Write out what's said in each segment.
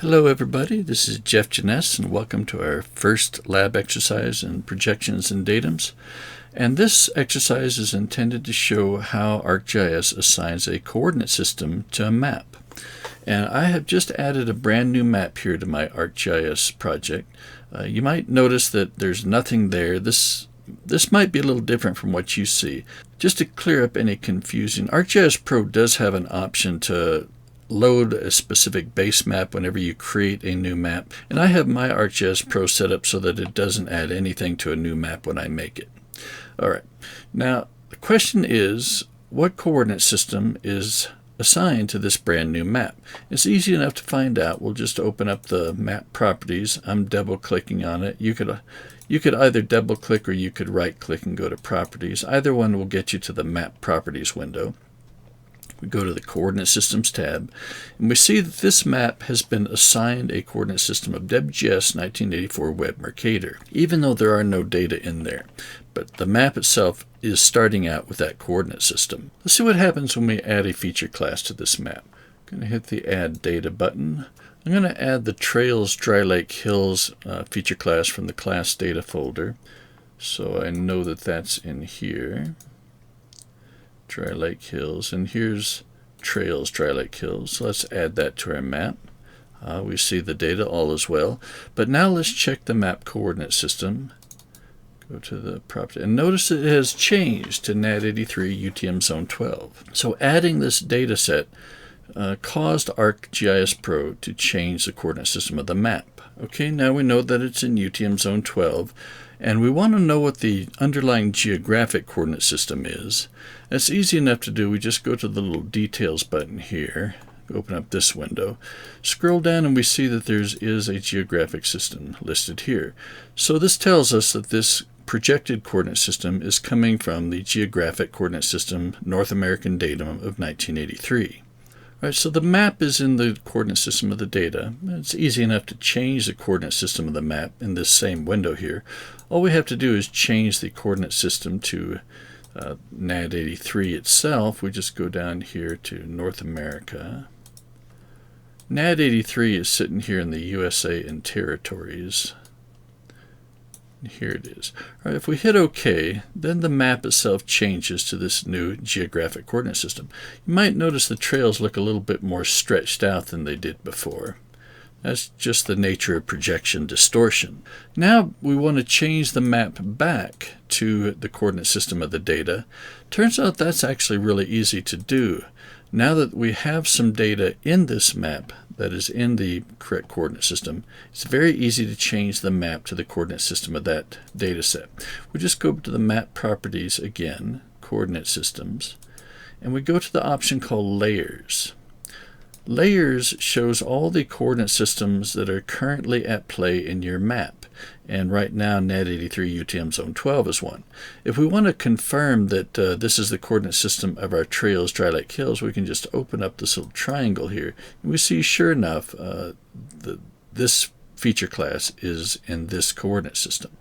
Hello everybody, this is Jeff Janess and welcome to our first lab exercise in projections and datums. And this exercise is intended to show how ArcGIS assigns a coordinate system to a map. And I have just added a brand new map here to my ArcGIS project. You might notice that there's nothing there. This might be a little different from what you see. Just to clear up any confusion, ArcGIS Pro does have an option to load a specific base map whenever you create a new map, and I have my ArcGIS Pro set up so that it doesn't add anything to a new map when I make it. Alright, now the question is, what coordinate system is assigned to this brand new map? It's easy enough to find out. We'll just open up the map properties. I'm double clicking on it. You could either double click or you could right click and go to properties. Either one will get you to the map properties window. We go to the Coordinate Systems tab, and we see that this map has been assigned a coordinate system of WGS 1984 Web Mercator, even though there are no data in there. But the map itself is starting out with that coordinate system. Let's see what happens when we add a feature class to this map. I'm going to hit the Add Data button. I'm going to add the Trails Dry Lake Hills feature class from the Class Data folder, so I know that that's in here. Dry Lake Hills, and here's Trails Dry Lake Hills. So let's add that to our map. We see the data, all is well. But now let's check the map coordinate system. Go to the property, and notice it has changed to NAD83 UTM Zone 12. So adding this data set caused ArcGIS Pro to change the coordinate system of the map. Okay, now we know that it's in UTM Zone 12. And we want to know what the underlying geographic coordinate system is. It's easy enough to do. We just go to the little details button here, open up this window, scroll down, and we see that there is a geographic system listed here. So this tells us that this projected coordinate system is coming from the geographic coordinate system North American datum of 1983. Right, so the map is in the coordinate system of the data. It's easy enough to change the coordinate system of the map in this same window here. All we have to do is change the coordinate system to NAD83 itself. We just go down here to North America. NAD83 is sitting here in the USA and territories. Here it is. All right, if we hit OK, then the map itself changes to this new geographic coordinate system. You might notice the trails look a little bit more stretched out than they did before. That's just the nature of projection distortion. Now we want to change the map back to the coordinate system of the data. Turns out that's actually really easy to do. Now that we have some data in this map that is in the correct coordinate system, it's very easy to change the map to the coordinate system of that data set. We just go to the map properties again, coordinate systems, and we go to the option called layers. Layers shows all the coordinate systems that are currently at play in your map. And right now, NAD83 UTM Zone 12 is one. If we want to confirm that this is the coordinate system of our Trails Dry Lake Hills, we can just open up this little triangle here. And we see, sure enough, this feature class is in this coordinate system.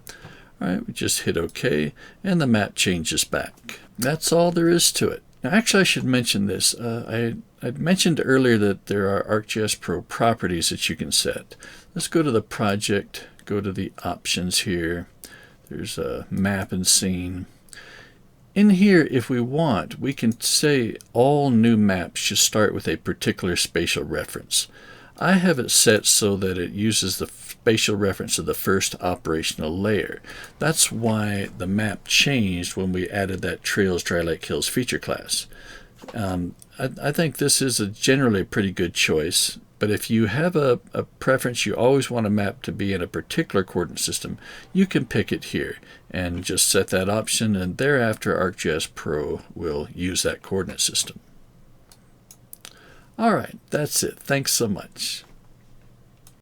All right, we just hit OK, and the map changes back. That's all there is to it. Now, actually, I should mention this. I mentioned earlier that there are ArcGIS Pro properties that you can set. Let's go to the project, go to the options here. There's a map and scene. In here, if we want, we can say all new maps should start with a particular spatial reference. I have it set so that it uses the spatial reference of the first operational layer. That's why the map changed when we added that Trails Dry Lake Hills feature class. I think this is generally a pretty good choice, but if you have a preference, you always want a map to be in a particular coordinate system, you can pick it here and just set that option, and thereafter ArcGIS Pro will use that coordinate system. All right, that's it. Thanks so much.